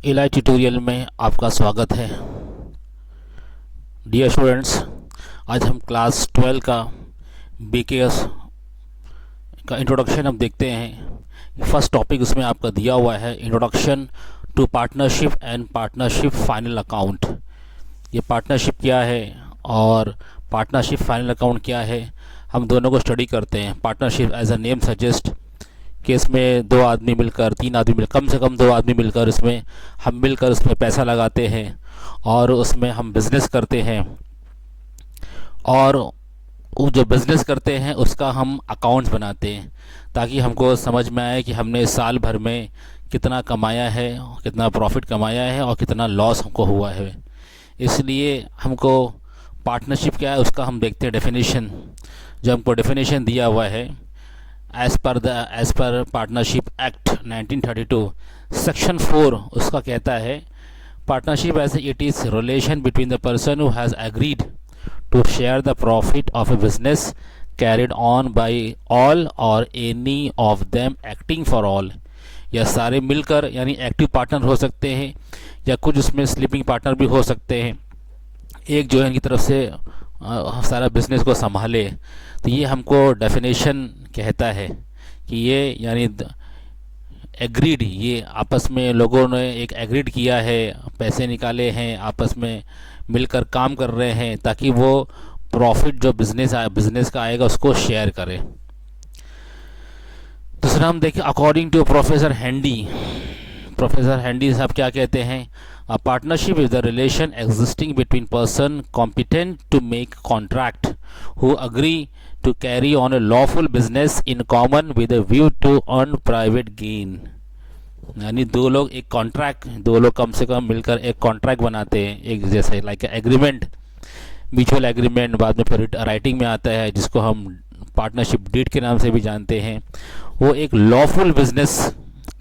AI tutorial में आपका स्वागत है। डियर स्टूडेंट्स, आज हम क्लास 12 का बीकेएस का इंट्रोडक्शन हम देखते हैं। फर्स्ट टॉपिक उसमें आपका दिया हुआ है introduction to partnership and partnership final account. ये पार्टनरशिप क्या है और पार्टनरशिप फाइनल अकाउंट क्या है, हम दोनों को स्टडी करते हैं। Partnership as a name suggest कि इसमें दो आदमी मिलकर, तीन आदमी मिलकर, कम से कम दो आदमी मिलकर हम मिलकर उसमें पैसा लगाते हैं और उसमें हम बिज़नेस करते हैं, और वो जो बिज़नेस करते हैं उसका हम अकाउंट्स बनाते हैं ताकि हमको समझ में आए कि हमने साल भर में कितना कमाया है, कितना प्रॉफिट कमाया है और कितना लॉस हमको हुआ है। इसलिए हमको पार्टनरशिप क्या है उसका हम देखते हैं डेफिनेशन। जो हमको डेफिनेशन दिया हुआ है एज पर पार्टनरशिप एक्ट 1932 सेक्शन 4 उसका कहता है partnership as it is relation between the person who has agreed to share the profit of a business carried on by all or any of them acting for all. या सारे मिलकर यानी active partner हो सकते हैं या कुछ उसमें स्लीपिंग पार्टनर भी हो सकते हैं, एक जो है इनकी तरफ से सारा बिजनेस को संभाले। तो ये हमको डेफिनेशन कहता है कि ये यानी एग्रीड, ये आपस में लोगों ने एक एग्रीड किया है, पैसे निकाले हैं, आपस में मिलकर काम कर रहे हैं ताकि वो प्रॉफिट जो बिजनेस का आएगा उसको शेयर करें। दूसरा हम देखें अकॉर्डिंग टू प्रोफेसर हैंडी साहब क्या कहते हैं, A partnership is the relation existing between person competent to make contract who agree to carry on a lawful business in common with a view to earn private gain। यानी दो लोग कम से कम मिलकर एक कॉन्ट्रैक्ट बनाते हैं, एक जैसे लाइक एग्रीमेंट, म्यूचुअल एग्रीमेंट, बाद में फिर राइटिंग में आता है जिसको हम पार्टनरशिप डीड के नाम से भी जानते हैं। वो एक लॉफुल बिजनेस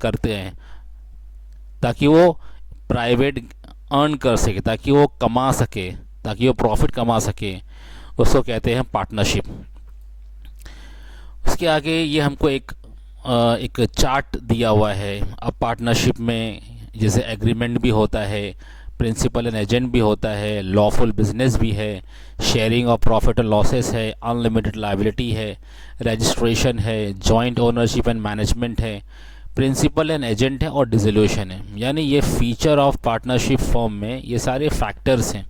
करते हैं ताकि वो प्राइवेट अर्न कर सके, ताकि वो कमा सके, ताकि वो प्रॉफिट कमा सके, उसको कहते हैं पार्टनरशिप। उसके आगे ये हमको एक चार्ट दिया हुआ है। अब पार्टनरशिप में जैसे एग्रीमेंट भी होता है, प्रिंसिपल एंड एजेंट भी होता है, लॉफुल बिजनेस भी है, sharing of profit and losses है, अनलिमिटेड लायबिलिटी है, रजिस्ट्रेशन है, जॉइंट ओनरशिप एंड मैनेजमेंट है, प्रिंसिपल एंड एजेंट है और डिसोल्यूशन है। यानी ये फीचर ऑफ पार्टनरशिप फॉर्म में ये सारे फैक्टर्स हैं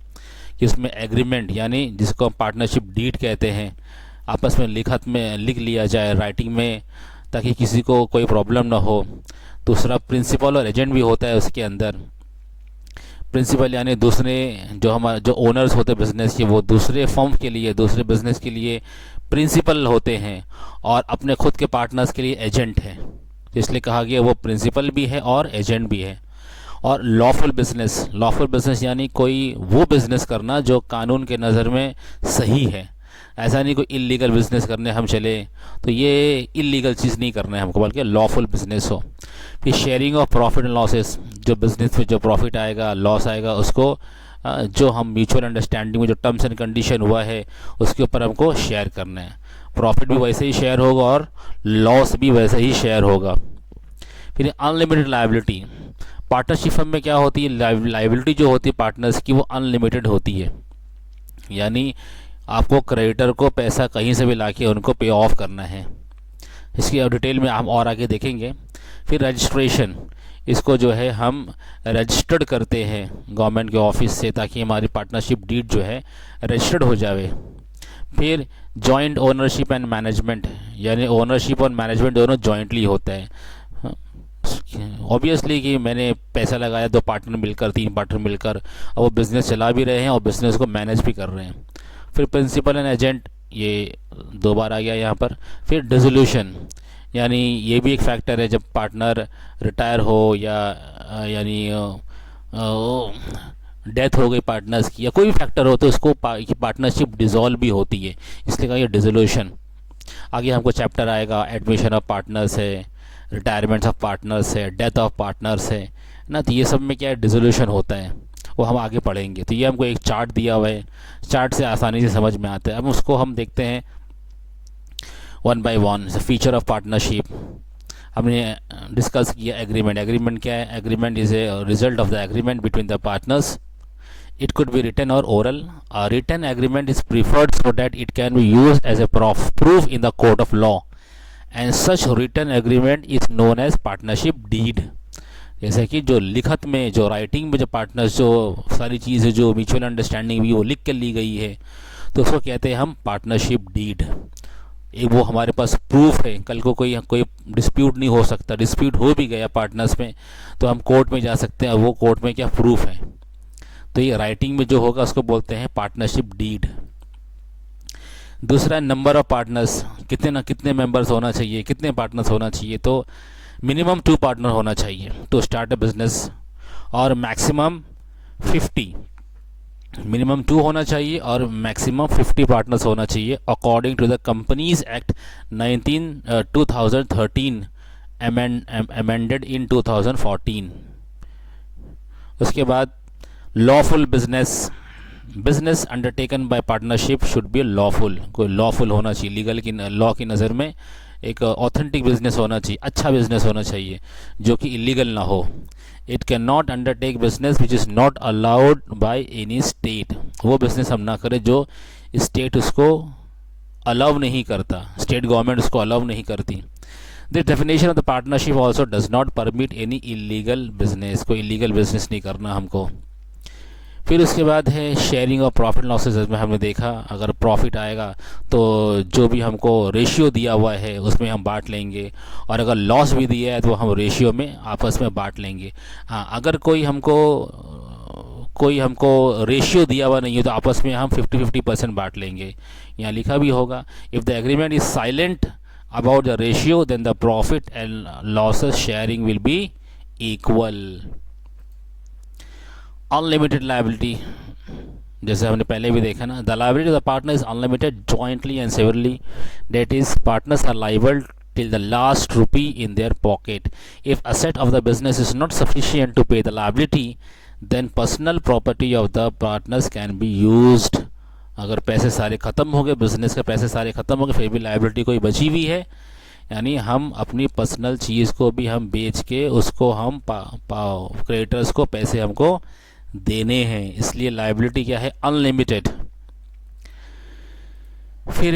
कि इसमें एग्रीमेंट यानी जिसको हम पार्टनरशिप डीड कहते हैं, आपस में लिख लिया जाए राइटिंग में ताकि किसी को कोई प्रॉब्लम ना हो। दूसरा प्रिंसिपल और एजेंट भी होता है उसके अंदर। प्रिंसिपल यानी दूसरे जो ओनर्स होते हैं बिज़नेस के, वो दूसरे फर्म के लिए, दूसरे बिज़नेस के लिए प्रिंसिपल होते हैं और अपने खुद के पार्टनर्स के लिए एजेंट हैं, इसलिए कहा गया वो प्रिंसिपल भी है और एजेंट भी है। और लॉफुल बिजनेस यानी कोई वो बिज़नेस करना जो कानून के नज़र में सही है। ऐसा नहीं कोई इलीगल बिज़नेस करने हम चले, तो ये इलीगल चीज़ नहीं करना है हमको, बल्कि लॉफुल बिज़नेस हो। फिर sharing of profit and losses, जो बिज़नेस में जो प्रॉफिट आएगा, लॉस आएगा, उसको जो हम म्यूचुअल अंडरस्टैंडिंग में जो टर्म्स एंड कंडीशन हुआ है उसके ऊपर हमको शेयर करना है। प्रॉफिट भी वैसे ही शेयर होगा और लॉस भी वैसे ही शेयर होगा। फिर अनलिमिटेड लायबिलिटी, पार्टनरशिप फर्म में क्या होती है, लायबिलिटी जो होती है पार्टनर्स की वो अनलिमिटेड होती है, यानी आपको क्रेडिटर को पैसा कहीं से भी लाके उनको पे ऑफ करना है। इसकी अब डिटेल में हम और आगे देखेंगे। फिर रजिस्ट्रेशन, इसको जो है हम रजिस्टर्ड करते हैं गवर्नमेंट के ऑफिस से ताकि हमारी पार्टनरशिप डीड जो है रजिस्टर्ड हो जावे। फिर जॉइंट ओनरशिप एंड मैनेजमेंट, यानी ओनरशिप और मैनेजमेंट दोनों जॉइंटली होता है। ऑब्वियसली कि मैंने पैसा लगाया, दो पार्टनर मिलकर, तीन पार्टनर मिलकर, अब वो बिज़नेस चला भी रहे हैं और बिज़नेस को मैनेज भी कर रहे हैं। फिर प्रिंसिपल एंड एजेंट, ये दो बार आ गया यहाँ पर। फिर डिसोल्यूशन, यानी ये भी एक फैक्टर है जब पार्टनर रिटायर हो या यानी डेथ हो गई पार्टनर्स की या कोई भी फैक्टर हो तो उसको पार्टनरशिप डिसॉल्व भी होती है, इसलिए कहा ये डिसोल्यूशन। आगे हमको चैप्टर आएगा, एडमिशन ऑफ पार्टनर्स है, रिटायरमेंट ऑफ पार्टनर्स है, डेथ ऑफ पार्टनर्स है ना, तो ये सब में क्या है डिसोल्यूशन होता है, वो हम आगे पढ़ेंगे। तो ये हमको एक चार्ट दिया हुआ है, चार्ट से आसानी से समझ में आता है। अब उसको हम देखते हैं one by one. Feature of partnership, हमने डिस्कस किया एग्रीमेंट। एग्रीमेंट क्या है? Agreement is a result of the agreement between the partners. It could be written or oral. A written agreement is preferred so that it can be used as a proof in the court of law, and such written agreement is known as partnership deed. जैसे कि जो लिखत में, जो writing में, जो partners जो सारी चीज़ें जो म्यूचुअल अंडरस्टैंडिंग भी वो लिख कर ली गई है, तो उसको कहते हैं हम पार्टनरशिप डीड. एक वो हमारे पास प्रूफ है, कल को कोई डिस्प्यूट नहीं हो सकता. डिस्प्यूट हो भी गया पार्टनर्स में तो हम कोर्ट में जा सकते हैं, वो कोर्ट में क्या प्रूफ है. तो ये राइटिंग में जो होगा उसको बोलते हैं पार्टनरशिप डीड. दूसरा, नंबर ऑफ पार्टनर्स, कितने मेंबर्स होना चाहिए, कितने पार्टनर्स होना चाहिए. तो मिनिमम 2 पार्टनर होना चाहिए टू स्टार्ट अ बिजनेस, और मैक्सिमम 50. मिनिमम 2 होना चाहिए और मैक्सिमम 50 पार्टनर्स होना चाहिए according to the companies act 2013 amended in 2014. उसके बाद lawful business undertaken by partnership should be lawful. कोई लॉफुल होना चाहिए, लीगल की लॉ की नज़र में एक ऑथेंटिक बिजनेस होना चाहिए, अच्छा बिजनेस होना चाहिए जो कि इलीगल ना हो. It can not undertake business which is not allowed by any state. वो बिजनेस हम ना करें जो स्टेट उसको अलाउ नहीं करता, स्टेट गवर्नमेंट उसको अलाउ नहीं करती. The definition of the partnership also does not permit any illegal business. कोई इलीगल बिजनेस नहीं करना हमको. फिर उसके बाद है शेयरिंग ऑफ प्रॉफिट लॉसेज में हमने देखा अगर प्रॉफिट आएगा तो जो भी हमको रेशियो दिया हुआ है उसमें हम बांट लेंगे, और अगर लॉस भी दिया है तो हम रेशियो में आपस में बांट लेंगे. हाँ, अगर कोई हमको रेशियो दिया हुआ नहीं है तो आपस में हम 50-50% बांट लेंगे. यहाँ लिखा भी होगा, if the agreement is silent about the ratio then the profit and losses sharing will be equal. Unlimited liability, जैसे हमने पहले भी देखा ना, the liability of the partner is unlimited jointly and severally. That is partners are liable till the last rupee in their pocket. If asset of the business is not sufficient to pay the liability, then personal property of the partners can be used. अगर पैसे सारे ख़त्म हो गए, business के पैसे सारे ख़त्म हो गए, फिर भी लायबिलिटी कोई बची हुई है, यानी हम अपनी पर्सनल चीज़ को भी हम बेच के उसको हम क्रेडिटर्स को पैसे हमको देने हैं, इसलिए लायबिलिटी क्या है? अनलिमिटेड. फिर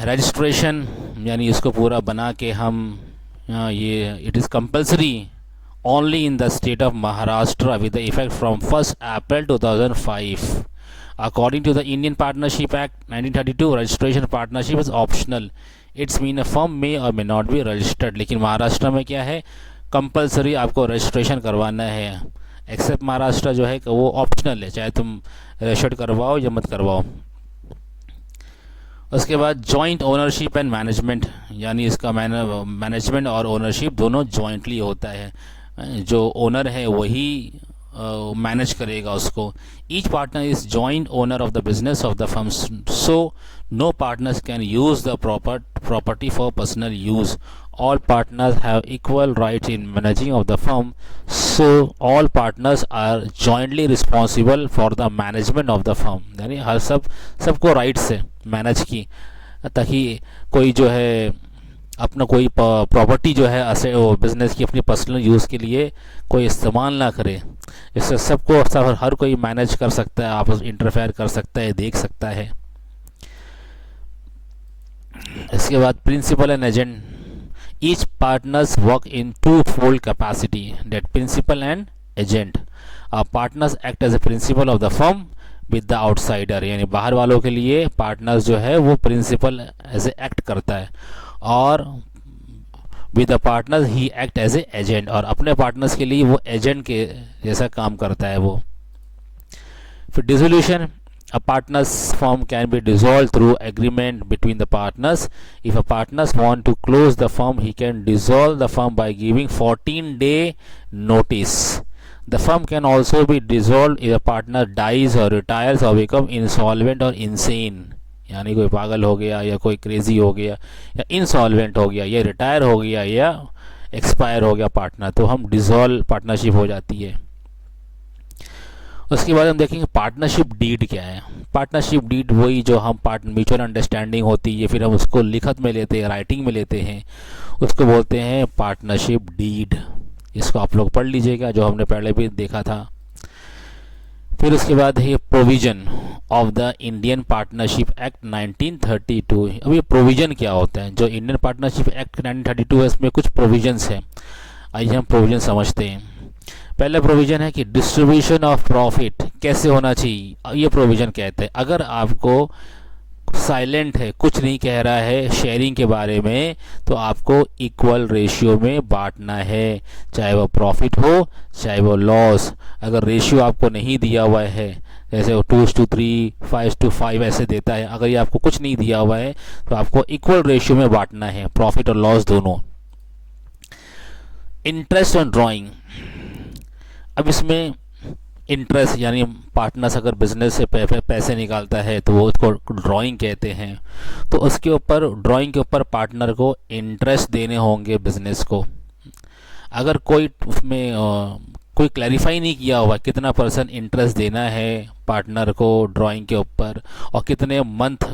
रजिस्ट्रेशन, यानी इसको पूरा बना के हम ये it is compulsory only in the state of Maharashtra with the effect from 1 April 2005. According to the Indian partnership act 1932, registration partnership is optional. It's mean a firm may or may not be registered. लेकिन महाराष्ट्र में क्या है? Compulsory आपको registration करवाना है. Accept Maharashtra जो है वो ऑप्शनल है, चाहे तुम रजिस्टर्ड करवाओ या मत करवाओ. उसके बाद जॉइंट ओनरशिप एंड मैनेजमेंट, यानी इसका मैनेजमेंट और ओनरशिप दोनों जॉइंटली होता है. जो ओनर है वही मैनेज करेगा उसको. Each partner is joint owner of the business of the firm, so no partners can use the property for personal use. All partners have equal rights in managing of the firm, so all partners are jointly responsible for the management of the firm. यानी हर सबको rights है manage की, ताकि कोई जो है अपना कोई प्रॉपर्टी जो है ऐसे वो बिज़नेस की अपनी पर्सनल यूज़ के लिए कोई इस्तेमाल ना करे. इससे सबको हर कोई मैनेज कर सकता है, आपस इंटरफेयर कर सकता है, देख सकता है. इसके बाद principal and agent, each partners work in two fold capacity, that principal and agent. Partners act as a principal of the firm with the outsider, यानी बाहर वालों के लिए पार्टनर्स जो है वो प्रिंसिपल एज ए एक्ट करता है, और विद द पार्टनर्स ही एक्ट एज ए एजेंट, और अपने पार्टनर्स के लिए वो एजेंट के जैसा काम करता है वो. फिर dissolution, a partner's firm can be dissolved through agreement between the partners. If a partners want to close the firm, he can dissolve the firm by giving 14-day notice. The firm can also be dissolved if a partner dies or retires or become insolvent or insane. यानी कोई पागल हो गया या कोई crazy हो गया या इंसॉल्वेंट हो गया या रिटायर हो गया या एक्सपायर हो गया पार्टनर, तो हम डिसॉल्व पार्टनरशिप हो जाती है. उसके बाद हम देखेंगे पार्टनरशिप डीड क्या है। पार्टनरशिप डीड वही जो हम पार्ट म्यूचुअल अंडरस्टैंडिंग होती है, फिर हम उसको लिखत में लेते हैं, राइटिंग में लेते हैं, उसको बोलते हैं पार्टनरशिप डीड। इसको आप लोग पढ़ लीजिएगा, जो हमने पहले भी देखा था। फिर उसके बाद है provision of the Indian partnership act 1932। अब ये प्रोविज़न क्या होता है? जो इंडियन पार्टनरशिप एक्ट 1932 है, इसमें कुछ प्रोविजंस हैं। आइए हम प्रोविज़न समझते हैं। पहला प्रोविज़न है कि डिस्ट्रीब्यूशन ऑफ प्रॉफिट कैसे होना चाहिए। ये प्रोविज़न कहते हैं अगर आपको साइलेंट है, कुछ नहीं कह रहा है शेयरिंग के बारे में, तो आपको इक्वल रेशियो में बांटना है, चाहे वो प्रॉफिट हो चाहे वो लॉस। अगर रेशियो आपको नहीं दिया हुआ है, जैसे 2:3, 5:5 ऐसे देता है, अगर ये आपको कुछ नहीं दिया हुआ है तो आपको इक्वल रेशियो में बांटना है, प्रॉफिट और लॉस दोनों। इंटरेस्ट ऑन ड्राइंग, अब इसमें इंटरेस्ट यानी पार्टनर्स अगर बिजनेस से पैसे निकालता है तो वो उसको ड्राइंग कहते हैं। तो उसके ऊपर ड्राइंग के ऊपर पार्टनर को इंटरेस्ट देने होंगे बिजनेस को। अगर कोई उसमें कोई क्लैरिफाई नहीं किया हुआ कितना % इंटरेस्ट देना है पार्टनर को ड्राइंग के ऊपर, और कितने मंथ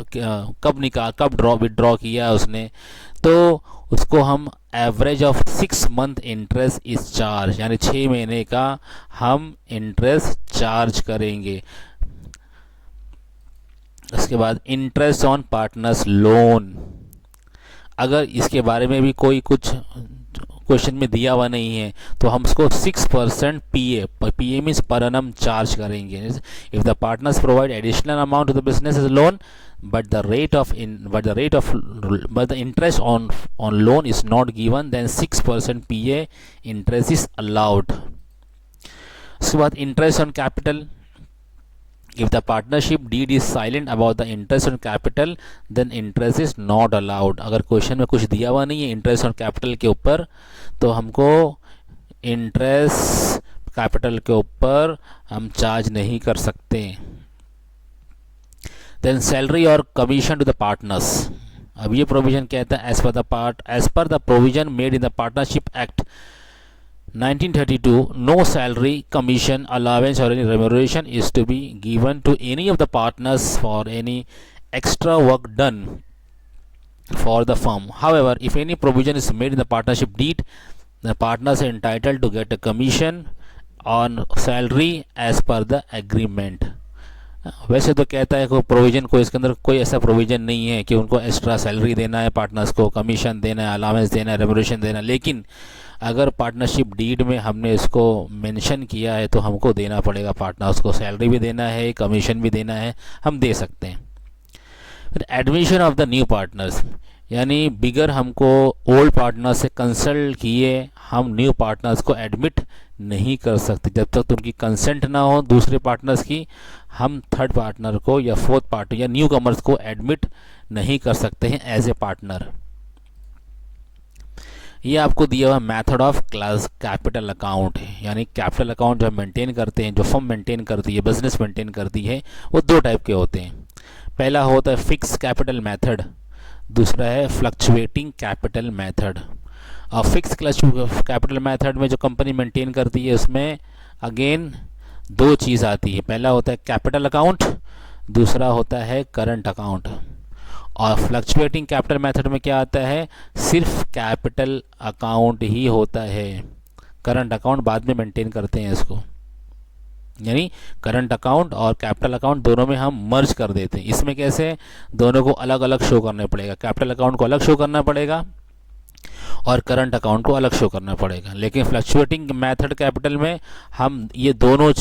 कब विड्रॉ किया उसने, तो उसको हम एवरेज ऑफ 6 मंथ इंटरेस्ट इस चार्ज, यानी 6 महीने का हम इंटरेस्ट चार्ज करेंगे। उसके बाद इंटरेस्ट ऑन पार्टनर्स लोन, अगर इसके बारे में भी कोई कुछ क्वेश्चन में दिया हुआ नहीं है तो हम उसको 6% PA means per annum charge करेंगे। If the partners provide additional amount to the business as loan but the interest on loan is not given, then 6% PA interest is allowed. उसके बाद interest on capital, if the partnership deed is silent about the interest on capital then interest is not allowed. अगर question में कुछ दिया हुआ नहीं है interest on capital के ऊपर तो हमको इंटरेस्ट कैपिटल के ऊपर हम चार्ज नहीं कर सकते। देन सैलरी और कमीशन टू द पार्टनर्स, अब ये प्रोविजन कहता है as per the provision made in the partnership act 1932 no salary commission allowance or any remuneration is to be given to any of the partners for any extra work done for the firm. However, if any provision is made in the partnership deed, the partners are entitled to get a commission on salary as per the agreement. वैसे तो कहता है कोई provision, कोई इसके अंदर कोई ऐसा प्रोविज़न नहीं है कि उनको एक्स्ट्रा सैलरी देना है, पार्टनर्स को कमीशन देना है, अलावेंस देना है, रेम्यूनरेशन देना है, लेकिन अगर पार्टनरशिप डीड में हमने इसको मेंशन किया है तो हमको देना पड़ेगा, पार्टनर्स को सैलरी भी देना है, कमीशन भी देना है, हम दे सकते हैं। फिर admission of the new partners, यानी बिगर हमको ओल्ड पार्टनर से कंसल्ट किए हम न्यू पार्टनर्स को एडमिट नहीं कर सकते। जब तक उनकी कंसेंट ना हो दूसरे पार्टनर्स की, हम थर्ड पार्टनर को या फोर्थ पार्टनर या न्यू कमर्स को एडमिट नहीं कर सकते हैं एज ए पार्टनर। ये आपको दिया हुआ method of class capital account है, यानी कैपिटल अकाउंट जो हम मेंटेन करते हैं, जो फर्म मेंटेन करती है, बिजनेस मेंटेन करती है, वो दो टाइप के होते हैं। पहला होता है फिक्स कैपिटल मेथड, दूसरा है फ्लक्चुएटिंग कैपिटल मेथड। और फिक्स कैपिटल मेथड में जो कंपनी मेंटेन करती है उसमें अगेन दो चीज़ आती है, पहला होता है कैपिटल अकाउंट, दूसरा होता है करंट अकाउंट। और फ्लक्चुएटिंग कैपिटल मेथड में क्या आता है, सिर्फ कैपिटल अकाउंट ही होता है, करंट अकाउंट बाद में मेंटेन करते हैं इसको, यानी करंट अकाउंट और कैपिटल अकाउंट दोनों में हम मर्ज कर देते हैं। इसमें कैसे, दोनों को अलग अलग शो करना पड़ेगा, कैपिटल अकाउंट को अलग शो करना पड़ेगा और करंट अकाउंट को अलग शो करना पड़ेगा। लेकिन फ्लक्चुएटिंग मेथड कैपिटल में हम ये दोनों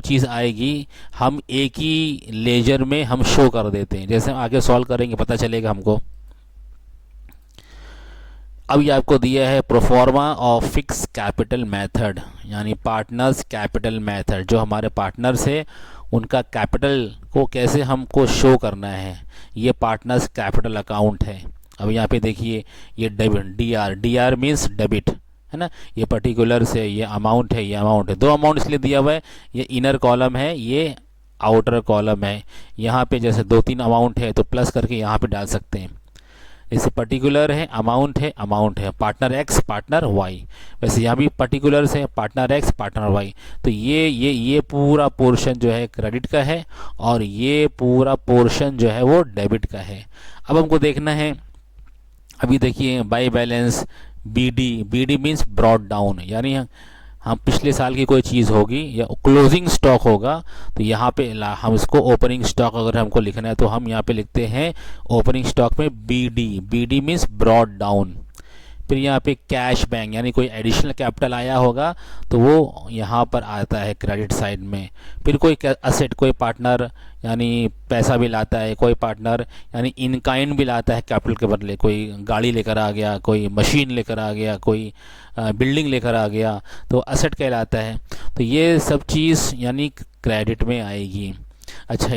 चीज़ आएगी, हम एक ही लेजर में हम शो कर देते हैं। जैसे हम आगे सॉल्व करेंगे पता चलेगा हमको। अब ये आपको दिया है proforma of fix capital method, यानी पार्टनर्स कैपिटल मेथड। जो हमारे पार्टनर्स है उनका कैपिटल को कैसे हमको शो करना है, ये पार्टनर्स कैपिटल अकाउंट है। अब यहाँ पे देखिए ये डी आर मीन्स डेबिट है ना, ये पर्टिकुलर से ये अमाउंट है, ये अमाउंट है, दो अमाउंट इसलिए दिया हुआ है, ये इनर कॉलम है, ये आउटर कॉलम है। यहाँ पे जैसे 2-3 अमाउंट है तो प्लस करके यहाँ पे डाल सकते हैं। जैसे पर्टिकुलर है, अमाउंट है, पार्टनर एक्स पार्टनर वाई, वैसे यहाँ भी पर्टिकुलर्स है, पार्टनर एक्स पार्टनर वाई। तो ये पूरा पोर्शन जो है क्रेडिट का है और ये पूरा पोर्शन जो है वो डेबिट का है। अब हमको देखना है, अभी देखिए by balance B D means brought down, यानी हम पिछले साल की कोई चीज़ होगी या क्लोजिंग स्टॉक होगा, तो यहाँ पे हम इसको ओपनिंग स्टॉक अगर हमको लिखना है तो हम यहाँ पे लिखते हैं ओपनिंग स्टॉक में B D means brought down. फिर यहाँ पे कैश बैंक, यानी कोई एडिशनल कैपिटल आया होगा तो वो यहाँ पर आता है क्रेडिट साइड में। फिर कोई असेट, कोई पार्टनर यानी पैसा भी लाता है, कोई पार्टनर यानी इन काइंड भी लाता है कैपिटल के बदले, कोई गाड़ी लेकर आ गया, कोई मशीन लेकर आ गया, कोई बिल्डिंग लेकर आ गया, तो असेट कहलाता है। तो ये सब चीज़ यानी क्रेडिट में आएगी। अच्छा,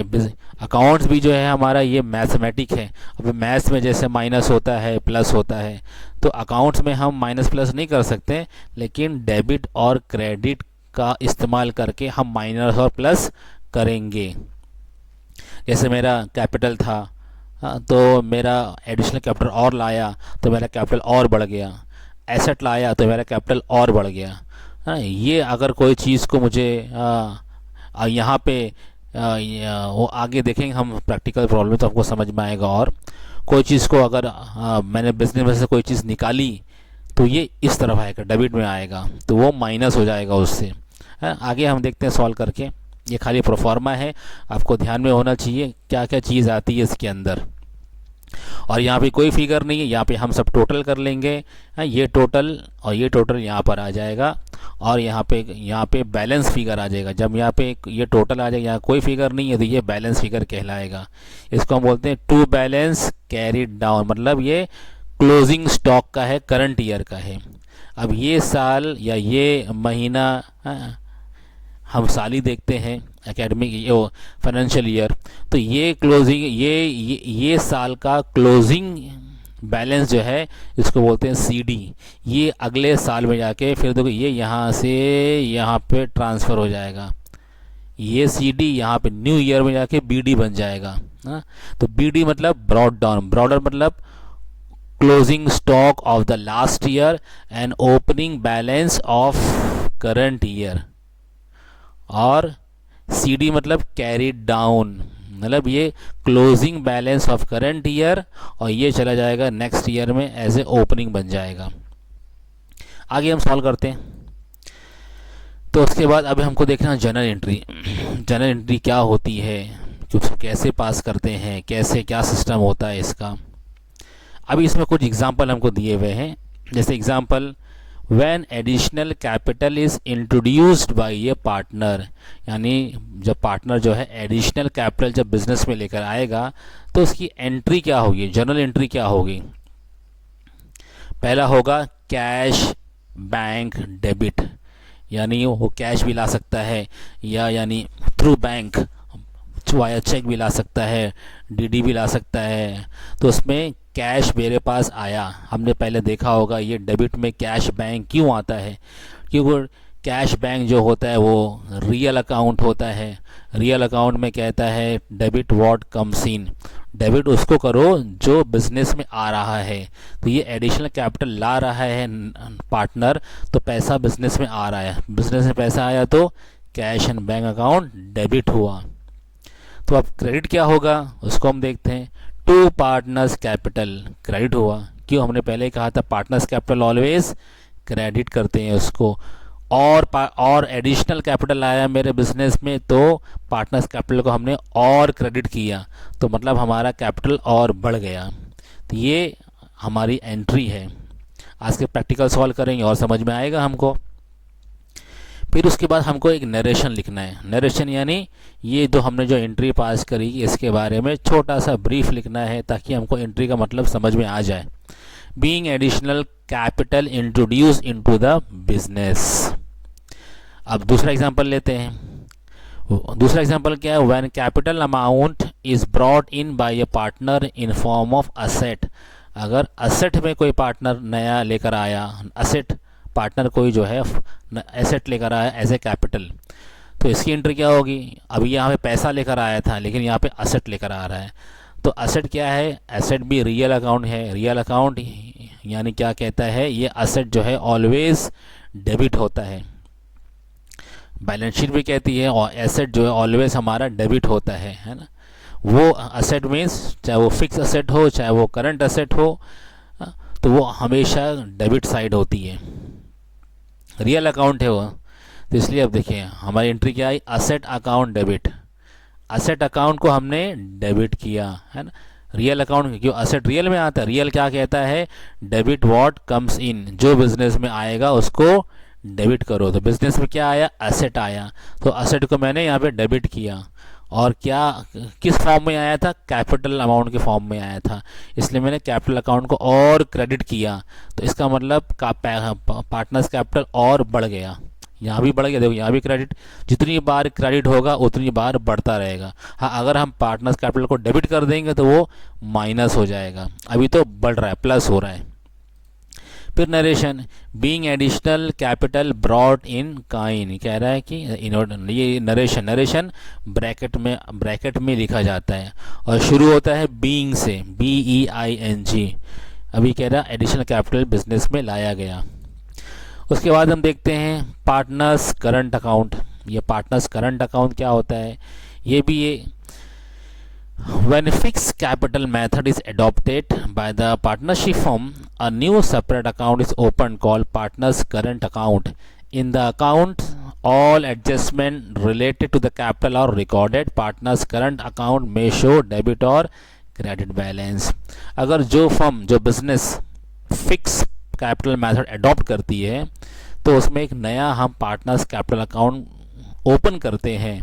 अकाउंट्स भी जो है हमारा ये मैथमेटिक है। अब मैथ्स में जैसे माइनस होता है प्लस होता है, तो अकाउंट्स में हम माइनस प्लस नहीं कर सकते, लेकिन डेबिट और क्रेडिट का इस्तेमाल करके हम माइनस और प्लस करेंगे। जैसे मेरा कैपिटल था, तो मेरा एडिशनल कैपिटल और लाया तो मेरा कैपिटल और बढ़ गया, एसेट लाया तो मेरा कैपिटल और बढ़ गया। ये अगर कोई चीज़ को मुझे यहाँ पे वो आगे देखेंगे हम प्रैक्टिकल प्रॉब्लम तो हमको समझ में आएगा। और कोई चीज़ को अगर मैंने बिजनेस में से कोई चीज़ निकाली तो ये इस तरफ आएगा, डेबिट में आएगा, तो वो माइनस हो जाएगा उससे। आगे हम देखते हैं सॉल्व करके। ये खाली प्रोफॉर्मा है, आपको ध्यान में होना चाहिए क्या क्या चीज़ आती है इसके अंदर। और यहाँ पे कोई फिगर नहीं है, यहाँ पे हम सब टोटल कर लेंगे। ये टोटल और ये टोटल यहाँ पर आ जाएगा और यहाँ पे बैलेंस फिगर आ जाएगा। जब यहाँ पे ये टोटल आ जाएगा, यहाँ कोई फिगर नहीं है तो ये बैलेंस फिगर कहलाएगा। इसको हम बोलते हैं टू बैलेंस कैरीड डाउन, मतलब ये क्लोजिंग स्टॉक का है, करंट ईयर का है। अब ये साल या ये महीना, हम साल ही देखते हैं एकेडमिक फाइनेंशियल ईयर, तो ये क्लोजिंग ये साल का क्लोजिंग बैलेंस जो है इसको बोलते हैं सीडी। ये अगले साल में जाके फिर देखो ये यहाँ से यहाँ पे ट्रांसफ़र हो जाएगा, ये सीडी यहाँ पे न्यू ईयर में जाके बीडी बन जाएगा। तो बीडी मतलब ब्रॉड डाउन, ब्रॉडर मतलब closing stock of the last year and opening balance of current year. और सीडी मतलब कैरीड डाउन, मतलब ये closing balance of current year और ये चला जाएगा नेक्स्ट ईयर में एज ए ओपनिंग बन जाएगा। आगे हम सॉल्व करते हैं। तो उसके बाद अभी हमको देखना जर्नल एंट्री। जर्नल एंट्री क्या होती है, उसको कैसे पास करते हैं, कैसे क्या सिस्टम होता है इसका। अभी इसमें कुछ एग्जांपल हमको दिए हुए हैं। जैसे example, when additional capital is introduced by a partner, यानी जब पार्टनर जो है एडिशनल कैपिटल जब बिजनेस में लेकर आएगा तो उसकी एंट्री क्या होगी, जर्नल एंट्री क्या होगी। पहला होगा कैश बैंक डेबिट, यानी वो कैश भी ला सकता है या यानी थ्रू बैंक वाया चेक भी ला सकता है, डीडी भी ला सकता है। तो उसमें कैश मेरे पास आया, हमने पहले देखा होगा ये डेबिट में कैश बैंक क्यों आता है, क्योंकि कैश बैंक जो होता है वो रियल अकाउंट होता है। रियल अकाउंट में कहता है debit what comes in, debit उसको करो जो बिजनेस में आ रहा है। तो ये एडिशनल कैपिटल ला रहा है पार्टनर, तो पैसा बिजनेस में आ रहा है, बिजनेस में पैसा आया तो cash and bank account debit हुआ। तो अब क्रेडिट क्या होगा उसको हम देखते हैं। टू पार्टनर्स कैपिटल क्रेडिट हुआ, क्यों, हमने पहले कहा था पार्टनर्स कैपिटल ऑलवेज क्रेडिट करते हैं उसको। और एडिशनल कैपिटल आया मेरे बिजनेस में तो पार्टनर्स कैपिटल को हमने और क्रेडिट किया, तो मतलब हमारा कैपिटल और बढ़ गया। तो ये हमारी एंट्री है। आज के प्रैक्टिकल सॉल्व करेंगे और समझ में आएगा हमको। फिर उसके बाद हमको एक नरेशन लिखना है। नरेशन यानी ये जो हमने जो एंट्री पास करी इसके बारे में छोटा सा ब्रीफ लिखना है ताकि हमको एंट्री का मतलब समझ में आ जाए। Being additional capital introduce into the business. अब दूसरा एग्जांपल लेते हैं। दूसरा एग्जांपल क्या है, when capital amount is brought in by A partner in form of asset. अगर असेट में कोई पार्टनर नया लेकर आया, असेट पार्टनर कोई जो है एसेट लेकर आया एज ए कैपिटल, तो इसकी एंट्री क्या होगी। अभी यहाँ पे पैसा लेकर आया था लेकिन यहाँ पे असेट लेकर आ रहा है, तो एसेट क्या है, एसेट भी रियल अकाउंट है। रियल अकाउंट यानी क्या कहता है, ये एसेट जो है ऑलवेज डेबिट होता है। बैलेंस शीट भी कहती है और एसेट जो है ऑलवेज हमारा डेबिट होता है ना। वो एसेट मीन्स चाहे वो फिक्स एसेट हो चाहे वो करंट एसेट हो, तो वो हमेशा डेबिट साइड होती है। रियल अकाउंट है वो, तो इसलिए अब देखिए हमारी एंट्री क्या आई, asset account debit. Asset account को हमने डेबिट किया है ना। रियल अकाउंट क्यों, एसेट रियल में आता है। रियल क्या कहता है, डेबिट व्हाट कम्स इन, जो बिजनेस में आएगा उसको डेबिट करो। तो बिजनेस में क्या आया, एसेट आया, तो एसेट को मैंने यहाँ पे डेबिट किया। और क्या किस फॉर्म में आया था, कैपिटल अमाउंट के फॉर्म में आया था, इसलिए मैंने कैपिटल अकाउंट को और क्रेडिट किया। तो इसका मतलब पार्टनर्स कैपिटल और बढ़ गया, यहाँ भी बढ़ गया। देखो यहाँ भी क्रेडिट, जितनी बार क्रेडिट होगा उतनी बार बढ़ता रहेगा। हाँ, अगर हम पार्टनर्स कैपिटल को डेबिट कर देंगे तो वो माइनस हो जाएगा। अभी तो बढ़ रहा है, प्लस हो रहा है। फिर narration, being additional capital brought in kind, कह रहा है कि ये नरेशन ब्रैकेट में लिखा जाता है और शुरू होता है बीइंग से, BEING। अभी कह रहा है एडिशनल कैपिटल बिजनेस में लाया गया। उसके बाद हम देखते हैं पार्टनर्स करंट अकाउंट। ये पार्टनर्स करंट अकाउंट क्या होता है, ये भी ये when fixed capital method is adopted by the partnership firm, a new separate account is opened called partners current account. In the account, all adjustment related to the capital are recorded. Partners current account may show debit or credit balance. अगर जो firm, जो business fix capital method adopt करती है तो उसमें एक नया हम पार्टनर्स कैपिटल अकाउंट ओपन करते हैं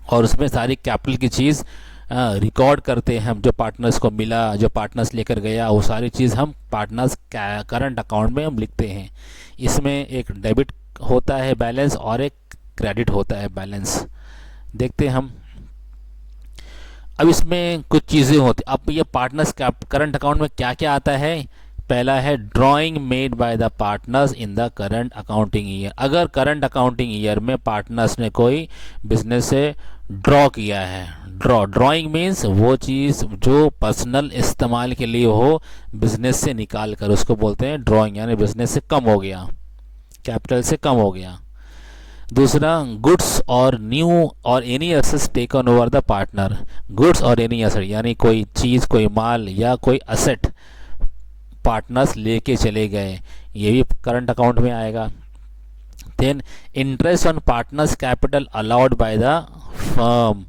और उसमें सारी कैपिटल की चीज़ रिकॉर्ड करते हैं। हम जो पार्टनर्स को मिला, जो पार्टनर्स लेकर गया, वो सारी चीज़ हम पार्टनर्स करंट अकाउंट में हम लिखते हैं। इसमें एक डेबिट होता है बैलेंस और एक क्रेडिट होता है बैलेंस। देखते हैं हम, अब इसमें कुछ चीज़ें होती। अब ये पार्टनर्स करंट अकाउंट में क्या क्या आता है, पहला है drawing made by the partners in the current accounting year. अगर करंट अकाउंटिंग ईयर में पार्टनर्स ने कोई बिजनेस से ड्रॉ किया है, ड्राइंग मीन्स वो चीज़ जो पर्सनल इस्तेमाल के लिए हो, बिजनेस से निकाल कर, उसको बोलते हैं ड्राइंग, यानी बिजनेस से कम हो गया, कैपिटल से कम हो गया। दूसरा, गुड्स और न्यू और any assets taken over the partner. Goods और एनी एसेट यानी कोई चीज़, कोई माल या कोई एसेट पार्टनर्स लेके चले गए, ये भी करंट अकाउंट में आएगा। Then interest on partners capital allowed by the firm,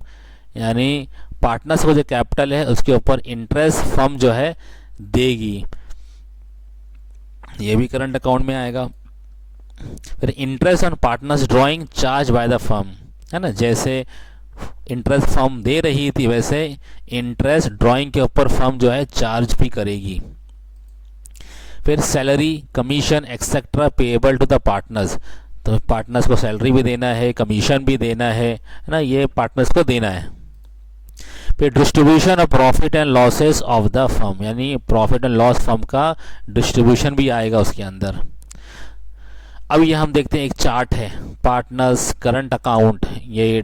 यानी पार्टनर्स को जो कैपिटल है उसके ऊपर इंटरेस्ट फर्म जो है देगी, ये भी करंट अकाउंट में आएगा। फिर interest on partners drawing charge by the firm, है ना, जैसे इंटरेस्ट फर्म दे रही थी वैसे इंटरेस्ट ड्राइंग के ऊपर फर्म जो है चार्ज भी करेगी। फिर salary, commission etcetera payable to the partners, तो पार्टनर्स को सैलरी भी देना है, कमीशन भी देना है ना, ये पार्टनर्स को देना है। फिर distribution of profit and losses of the firm, यानी प्रॉफिट एंड लॉस फर्म का डिस्ट्रीब्यूशन भी आएगा उसके अंदर। अब ये हम देखते हैं एक चार्ट है पार्टनर्स करंट अकाउंट, ये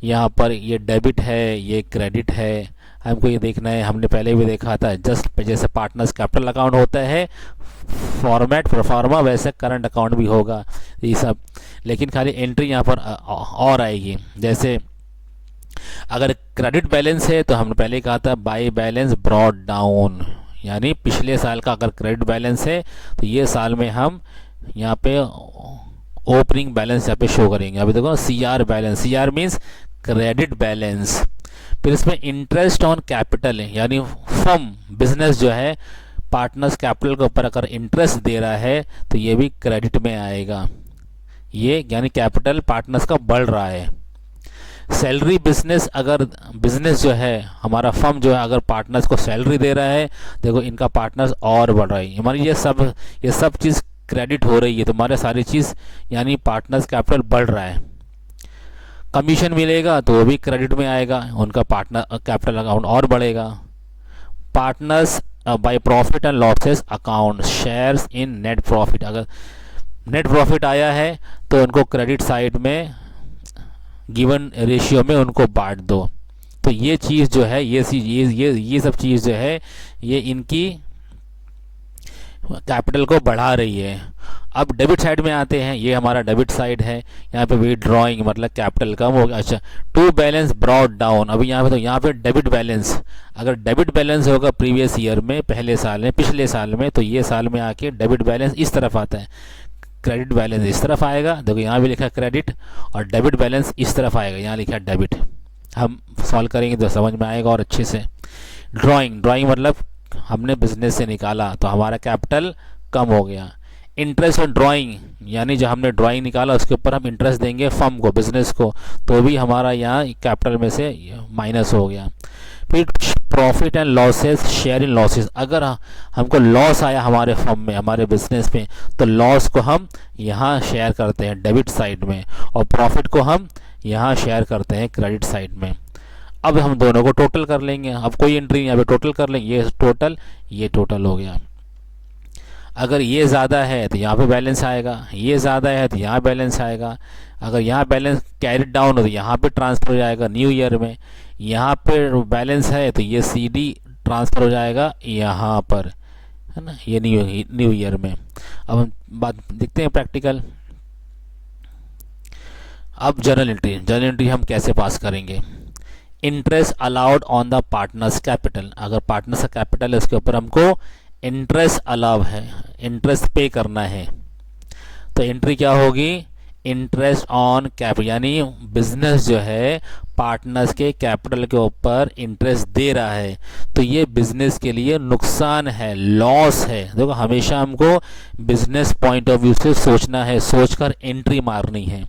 यहाँ पर ये डेबिट है, ये क्रेडिट है, हमको ये देखना है। हमने पहले भी देखा था, जस्ट जैसे पार्टनर्स कैपिटल अकाउंट होता है फॉर्मेट प्रोफार्मा, वैसे करंट अकाउंट भी होगा ये सब, लेकिन खाली एंट्री यहाँ पर और आएगी। जैसे अगर क्रेडिट बैलेंस है तो हमने पहले कहा था बाय बैलेंस ब्रॉट डाउन, यानी पिछले साल का अगर क्रेडिट बैलेंस है तो ये साल में हम यहाँ पे ओपनिंग बैलेंस यहाँ पे शो करेंगे। अभी देखो CR balance, CR means credit balance. फिर इसमें इंटरेस्ट ऑन कैपिटल है, यानी फर्म बिजनेस जो है पार्टनर्स कैपिटल के ऊपर अगर इंटरेस्ट दे रहा है तो ये भी क्रेडिट में आएगा, ये यानी कैपिटल पार्टनर्स का बढ़ रहा है। सैलरी बिजनेस, अगर बिजनेस जो है हमारा फर्म जो है अगर पार्टनर्स को सैलरी दे रहा है, देखो इनका पार्टनर्स और बढ़ रहा है, हमारी ये सब चीज़ क्रेडिट हो रही है, तो हमारे सारी चीज़ यानी पार्टनर्स कैपिटल बढ़ रहा है। कमीशन मिलेगा तो वो भी क्रेडिट में आएगा, उनका पार्टनर कैपिटल अकाउंट और बढ़ेगा। Partners by profit and losses account shares in net profit, अगर नेट प्रॉफिट आया है तो उनको क्रेडिट साइड में गिवन रेशियो में उनको बांट दो, तो ये चीज़ जो है, ये सब चीज़ जो है, ये इनकी कैपिटल को बढ़ा रही है। अब डेबिट साइड में आते हैं, ये हमारा डेबिट साइड है। यहाँ पे विड्रॉइंग मतलब कैपिटल कम हो गया। अच्छा, टू बैलेंस ब्रॉट डाउन। अभी यहाँ पे तो यहाँ पे डेबिट बैलेंस, अगर डेबिट बैलेंस होगा प्रीवियस ईयर में, पहले साल में, पिछले साल में, तो ये साल में आके डेबिट बैलेंस इस तरफ आता है, क्रेडिट बैलेंस इस तरफ आएगा। देखो यहाँ भी लिखा क्रेडिट, और डेबिट बैलेंस इस तरफ आएगा, यहाँ लिखा डेबिट। हम सॉल्व करेंगे तो समझ में आएगा और अच्छे से। ड्राइंग मतलब हमने बिजनेस से निकाला तो हमारा कैपिटल कम हो गया। इंटरेस्ट ऑन ड्राइंग, यानी जो हमने ड्राइंग निकाला उसके ऊपर हम इंटरेस्ट देंगे फर्म को, बिजनेस को, तो भी हमारा यहाँ कैपिटल में से माइनस हो गया। फिर profit and losses, share in losses. अगर हमको लॉस आया हमारे फर्म में, हमारे बिजनेस में, तो लॉस को हम यहाँ शेयर करते हैं डेबिट साइड में, और प्रॉफिट को हम यहाँ शेयर करते हैं क्रेडिट साइड में। अब हम दोनों को टोटल कर लेंगे, अब कोई एंट्री यहाँ पे टोटल कर लेंगे, ये टोटल हो गया। अगर ये ज़्यादा है तो यहाँ पे बैलेंस आएगा, ये ज़्यादा है तो यहाँ बैलेंस आएगा। अगर यहाँ बैलेंस कैरिड डाउन हो तो यहाँ पे ट्रांसफ़र हो जाएगा न्यू ईयर में। यहाँ पे बैलेंस है तो ये CD ट्रांसफ़र हो जाएगा यहाँ पर, है ना, ये न्यू ईयर में। अब हम बात देखते हैं प्रैक्टिकल। अब जर्नल एंट्री हम कैसे पास करेंगे। Interest allowed on the partners capital. अगर पार्टनर्स का कैपिटल है उसके ऊपर हमको इंटरेस्ट अलाउ है, इंटरेस्ट पे करना है, तो एंट्री क्या होगी, इंटरेस्ट ऑन कैपिटल, यानी बिजनेस जो है पार्टनर्स के कैपिटल के ऊपर इंटरेस्ट दे रहा है, तो ये बिजनेस के लिए नुकसान है, लॉस है। देखो हमेशा हमको बिजनेस पॉइंट ऑफ व्यू से सोचना है, सोचकर एंट्री मारनी है।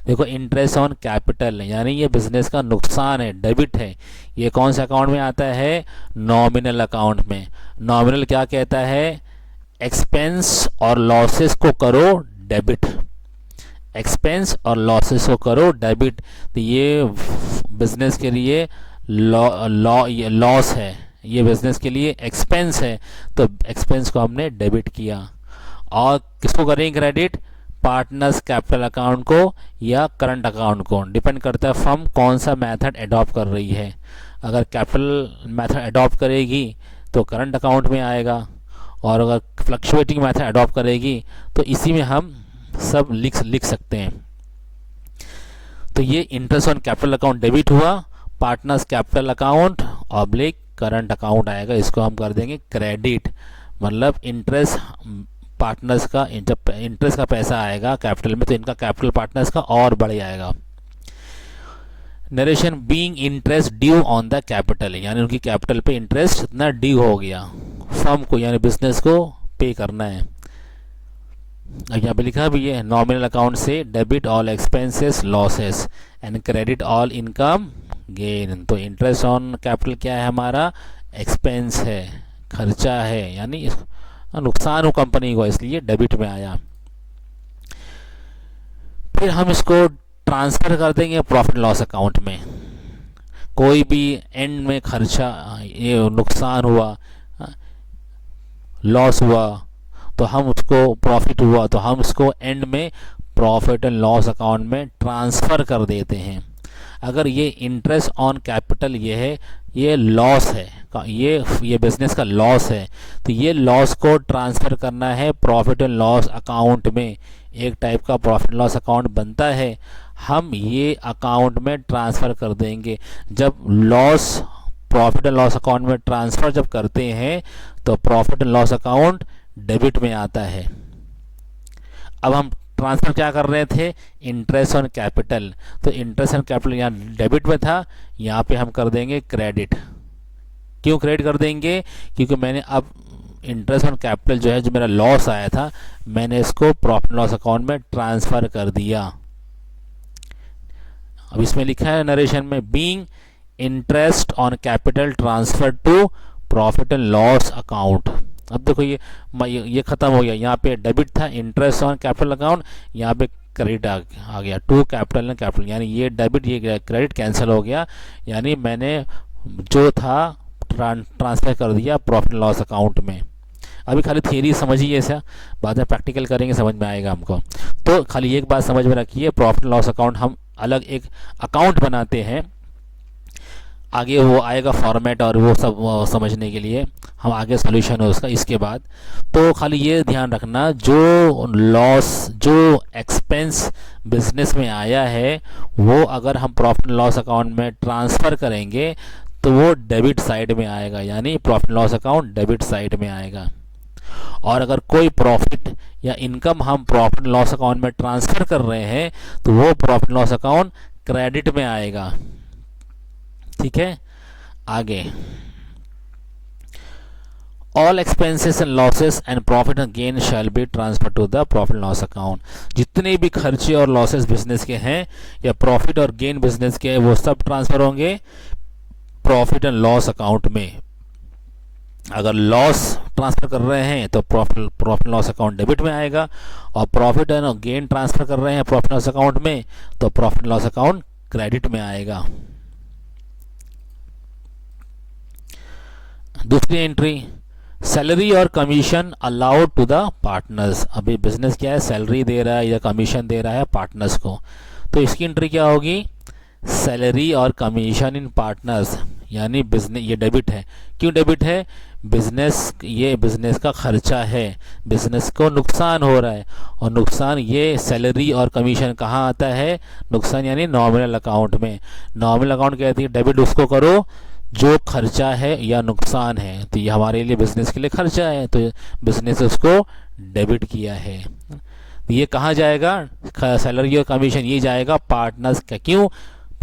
देखो इंटरेस्ट ऑन कैपिटल यानी ये बिजनेस का नुकसान है, डेबिट है। ये कौन सा अकाउंट में आता है, नॉमिनल अकाउंट में। नॉमिनल क्या कहता है, एक्सपेंस और लॉसेस को करो डेबिट, एक्सपेंस और लॉसेस को करो डेबिट। तो ये बिजनेस के लिए लॉस है, ये बिजनेस के लिए एक्सपेंस है, तो एक्सपेंस को हमने डेबिट किया। और किसको करेंगे क्रेडिट, पार्टनर्स कैपिटल अकाउंट को या करंट अकाउंट को, डिपेंड करता है फर्म कौन सा मेथड अडॉप्ट कर रही है। अगर कैपिटल मेथड अडॉप्ट करेगी तो करंट अकाउंट में आएगा, और अगर फ्लक्चुएटिंग मेथड अडॉप्ट करेगी तो इसी में हम सब लिख सकते हैं। तो ये interest on capital account debit हुआ, partners capital account oblique current account आएगा, इसको हम कर देंगे क्रेडिट। मतलब इंटरेस्ट पार्टनर्स का, जब इंटरेस्ट का पैसा आएगा कैपिटल में तो इनका कैपिटल पार्टनर्स का और बढ़ जाएगा। Narration, being interest due on the capital, यानी उनकी कैपिटल पे इंटरेस्ट इतना ड्यू हो गया, फर्म को यानी बिजनेस को पे करना है। यहाँ पे लिखा भी है, नॉमिनल अकाउंट से debit all expenses losses and credit all income gain. तो इंटरेस्ट ऑन कैपिटल क्या है हमारा, एक्सपेंस है, खर्चा है, यानी नुकसान हो कंपनी को, इसलिए डेबिट में आया। फिर हम इसको ट्रांसफ़र कर देंगे प्रॉफिट लॉस अकाउंट में। कोई भी एंड में खर्चा, ये नुकसान हुआ, लॉस हुआ, तो हम उसको, प्रॉफिट हुआ तो हम उसको एंड में प्रॉफिट एंड लॉस अकाउंट में ट्रांसफ़र कर देते हैं। अगर ये इंटरेस्ट ऑन कैपिटल ये है, ये लॉस है, ये बिजनेस का लॉस है, तो ये लॉस को ट्रांसफ़र करना है प्रॉफिट एंड लॉस अकाउंट में। एक टाइप का प्रॉफिट लॉस अकाउंट बनता है, हम ये अकाउंट में ट्रांसफ़र कर देंगे। जब loss profit and loss account में ट्रांसफ़र जब करते हैं तो profit and loss account debit में आता है। अब हम ट्रांसफ़र क्या कर रहे थे, इंटरेस्ट ऑन कैपिटल, तो इंटरेस्ट ऑन कैपिटल यहाँ डेबिट में था, यहाँ पे हम कर देंगे क्रेडिट। क्यों क्रेडिट कर देंगे, क्योंकि मैंने अब इंटरेस्ट ऑन कैपिटल जो है, जो मेरा लॉस आया था, मैंने इसको प्रॉफिट लॉस अकाउंट में ट्रांसफ़र कर दिया। अब इसमें लिखा है नरेशन में, being interest on capital transfer to profit and loss account. अब देखो ये खत्म हो गया, यहाँ पे डेबिट था इंटरेस्ट ऑन कैपिटल अकाउंट, यहाँ पे क्रेडिट आ गया टू कैपिटल एंड कैपिटल, यानी ये डेबिट ये क्रेडिट कैंसिल हो गया, यानी मैंने जो था ट्रांसफ़र कर दिया प्रॉफिट लॉस अकाउंट में। अभी खाली थियरी समझिए, ऐसा बाद में प्रैक्टिकल करेंगे समझ में आएगा हमको। तो खाली एक बात समझ में रखिए, प्रॉफिट लॉस अकाउंट हम अलग एक अकाउंट बनाते हैं। आगे वो आएगा फॉर्मेट और वो सब समझने के लिए हम आगे सॉल्यूशन है उसका इसके बाद। तो खाली ये ध्यान रखना, जो लॉस जो एक्सपेंस बिजनेस में आया है वो अगर हम प्रॉफिट एंड लॉस अकाउंट में ट्रांसफ़र करेंगे तो वो डेबिट साइड में आएगा, यानी profit and loss account debit side में आएगा। और अगर कोई प्रॉफिट या इनकम हम प्रॉफिट एंड लॉस अकाउंट में ट्रांसफ़र कर रहे हैं तो वो profit and loss account credit में आएगा। ठीक है, आगे all expenses and losses and profit and gain shall be transfer to the profit and loss account. जितने भी खर्चे और लॉसेस बिजनेस के हैं या प्रॉफिट और गेन बिजनेस के हैं वो सब ट्रांसफर होंगे प्रॉफिट एंड लॉस अकाउंट में। अगर लॉस ट्रांसफर कर रहे हैं तो प्रॉफिट लॉस अकाउंट डेबिट में आएगा, और प्रॉफिट एंड गेन ट्रांसफर कर रहे हैं प्रॉफिट लॉस अकाउंट में तो प्रॉफिट लॉस अकाउंट क्रेडिट में आएगा। दूसरी एंट्री, सैलरी और commission allowed to the partners. अभी बिजनेस क्या है, सैलरी दे रहा है या कमीशन दे रहा है पार्टनर्स को, तो इसकी एंट्री क्या होगी, सैलरी और कमीशन इन पार्टनर्स, यानी बिजनेस ये डेबिट है। क्यों डेबिट है, ये बिजनेस का खर्चा है, बिजनेस को नुकसान हो रहा है, और नुकसान ये सैलरी और कमीशन कहाँ आता है, नुकसान यानी नॉमिनल अकाउंट में। नॉमिनल अकाउंट कहती है डेबिट उसको करो जो खर्चा है या नुकसान है, तो ये हमारे लिए बिजनेस के लिए खर्चा है तो बिजनेस उसको डेबिट किया है। तो ये कहाँ जाएगा, सैलरी और कमीशन ये जाएगा पार्टनर्स का। क्यों,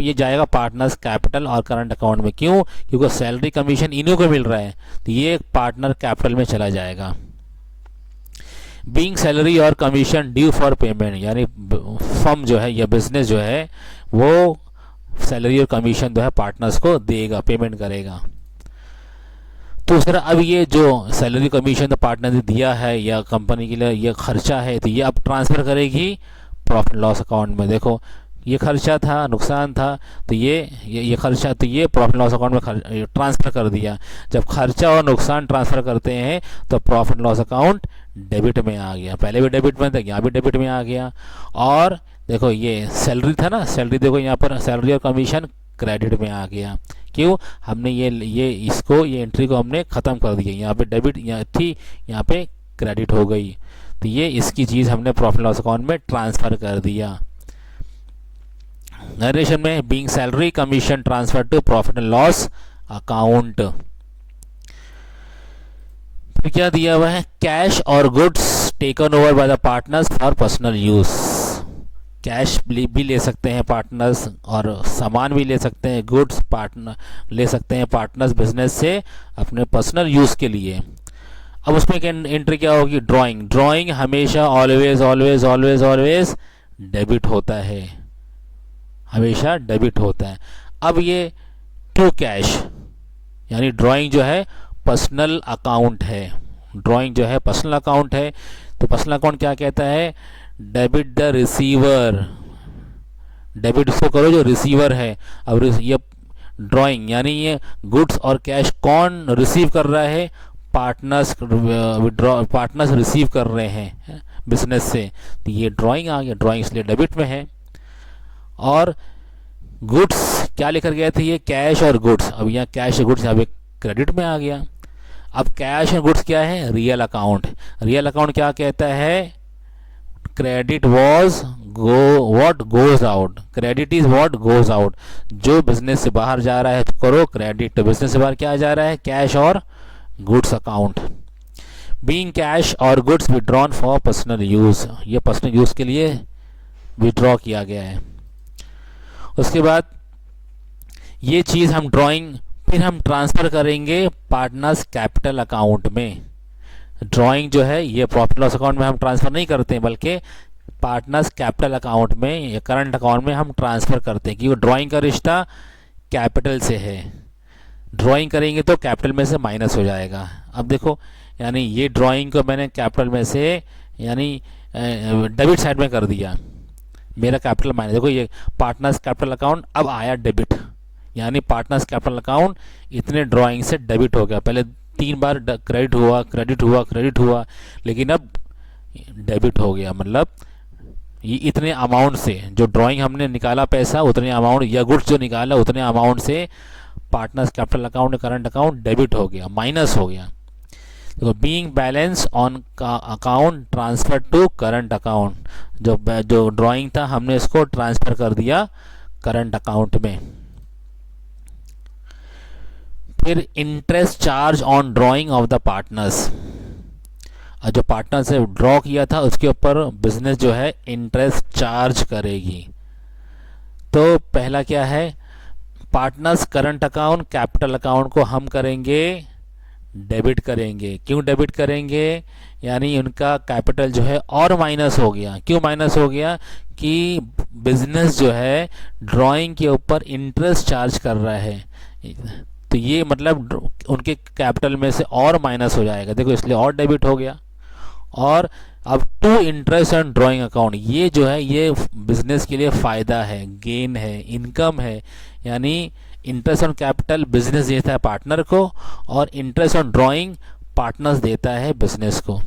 ये जाएगा पार्टनर्स कैपिटल और करंट अकाउंट में। क्यों, क्योंकि सैलरी कमीशन इन्हीं को मिल रहा है तो ये पार्टनर कैपिटल में चला जाएगा। बीइंग सैलरी और कमीशन ड्यू फॉर पेमेंट, यानी फर्म जो है या बिजनेस जो है वो सैलरी और कमीशन जो है पार्टनर्स को देगा, पेमेंट करेगा। दूसरा, अब ये जो सैलरी कमीशन तो पार्टनर ने दिया है या कंपनी के लिए ये खर्चा है तो ये अब ट्रांसफ़र करेगी प्रॉफिट लॉस अकाउंट में। देखो ये खर्चा था, नुकसान था, तो ये खर्चा तो ये प्रॉफिट लॉस अकाउंट में ट्रांसफ़र कर दिया। जब खर्चा और नुकसान ट्रांसफ़र करते हैं तो प्रॉफिट लॉस अकाउंट डेबिट में आ गया। पहले भी डेबिट में था, यहाँ भी डेबिट में आ गया। और देखो ये सैलरी था ना, सैलरी देखो यहाँ पर सैलरी और कमीशन क्रेडिट में आ गया। क्यों, हमने ये एंट्री को हमने ख़त्म कर दिया। यहाँ पे डेबिट यहाँ थी, यहाँ पे क्रेडिट हो गई, तो ये इसकी चीज़ हमने प्रॉफिट लॉस अकाउंट में ट्रांसफ़र कर दिया। नरेशन में being salary commission transfer to profit and loss account. फिर क्या दिया हुआ है, कैश और goods taken over by the partners for personal use. Cash भी ले सकते हैं पार्टनर्स और सामान भी ले सकते हैं, गुड्स पार्टनर ले सकते हैं पार्टनर्स बिजनेस से अपने पर्सनल यूज़ के लिए। अब उसमें एंट्री क्या होगी, ड्राइंग हमेशा always always always always debit होता है, हमेशा डेबिट होता है। अब ये टू कैश, यानी ड्राइंग जो है पर्सनल अकाउंट है, ड्राइंग जो है पर्सनल अकाउंट है, तो पर्सनल अकाउंट क्या कहता है, डेबिट द रिसीवर, डेबिट उसको करो जो रिसीवर है। अब ये ड्राइंग यानी ये गुड्स और कैश कौन रिसीव कर रहा है, पार्टनर्स रिसीव कर रहे हैं बिजनेस से, तो ये ड्राइंग आ गया, ड्राइंग इसलिए डेबिट में है। और गुड्स क्या लेकर गए थे, ये कैश और गुड्स, अब यहाँ कैश और गुड्स यहाँ पे क्रेडिट में आ गया। अब कैश और गुड्स क्या है, रियल अकाउंट। रियल अकाउंट क्या कहता है, credit was what goes out, credit is what goes out. जो बिजनेस से बाहर जा रहा है तो करो क्रेडिट, तो बिजनेस से बाहर क्या जा रहा है, कैश और गुड्स अकाउंट। बीइंग कैश और goods withdrawn for personal use, ये पर्सनल यूज के लिए विड्रॉ किया गया है। उसके बाद ये चीज़ हम ड्राइंग फिर हम ट्रांसफ़र करेंगे पार्टनर्स कैपिटल अकाउंट में। ड्राइंग जो है ये प्रॉफिट लॉस अकाउंट में हम ट्रांसफ़र नहीं करते हैं, बल्कि पार्टनर्स कैपिटल अकाउंट में या करंट अकाउंट में हम ट्रांसफ़र करते हैं, क्योंकि ड्राइंग का रिश्ता कैपिटल से है। ड्राइंग करेंगे तो कैपिटल में से माइनस हो जाएगा। अब देखो, यानी ये ड्राइंग को मैंने कैपिटल में से यानी डेबिट साइड में कर दिया, मेरा कैपिटल माइनस, देखो ये पार्टनर्स कैपिटल अकाउंट अब आया डेबिट, यानी पार्टनर्स कैपिटल अकाउंट इतने ड्राइंग से डेबिट हो गया। पहले 3 बार क्रेडिट हुआ क्रेडिट हुआ क्रेडिट हुआ, लेकिन अब डेबिट हो गया। मतलब ये इतने अमाउंट से जो ड्राइंग हमने निकाला पैसा, उतने अमाउंट या गुड्स जो निकाला उतने अमाउंट से partners capital account current account debit हो गया, माइनस हो गया। देखो बीइंग बैलेंस ऑन का account transfer to current account, जो ड्राइंग था हमने इसको ट्रांसफ़र कर दिया करंट अकाउंट में। फिर interest charge on drying of the partners, जो पार्टनर से ड्रॉ किया था उसके ऊपर बिजनेस जो है इंटरेस्ट चार्ज करेगी। तो पहला क्या है, partners current account capital account को हम करेंगे डेबिट करेंगे। क्यों डेबिट करेंगे, यानी उनका कैपिटल जो है और माइनस हो गया। क्यों माइनस हो गया कि बिजनेस जो है ड्राइंग के ऊपर इंटरेस्ट चार्ज कर रहा है, तो ये मतलब उनके कैपिटल में से और माइनस हो जाएगा, देखो इसलिए और डेबिट हो गया। और अब two interest on drawing account, ये जो है ये बिजनेस के लिए फ़ायदा है, गेन है, इनकम है। यानी इंटरेस्ट ऑन कैपिटल बिजनेस देता है पार्टनर को और इंटरेस्ट ऑन ड्राइंग पार्टनर्स देता है बिजनेस को।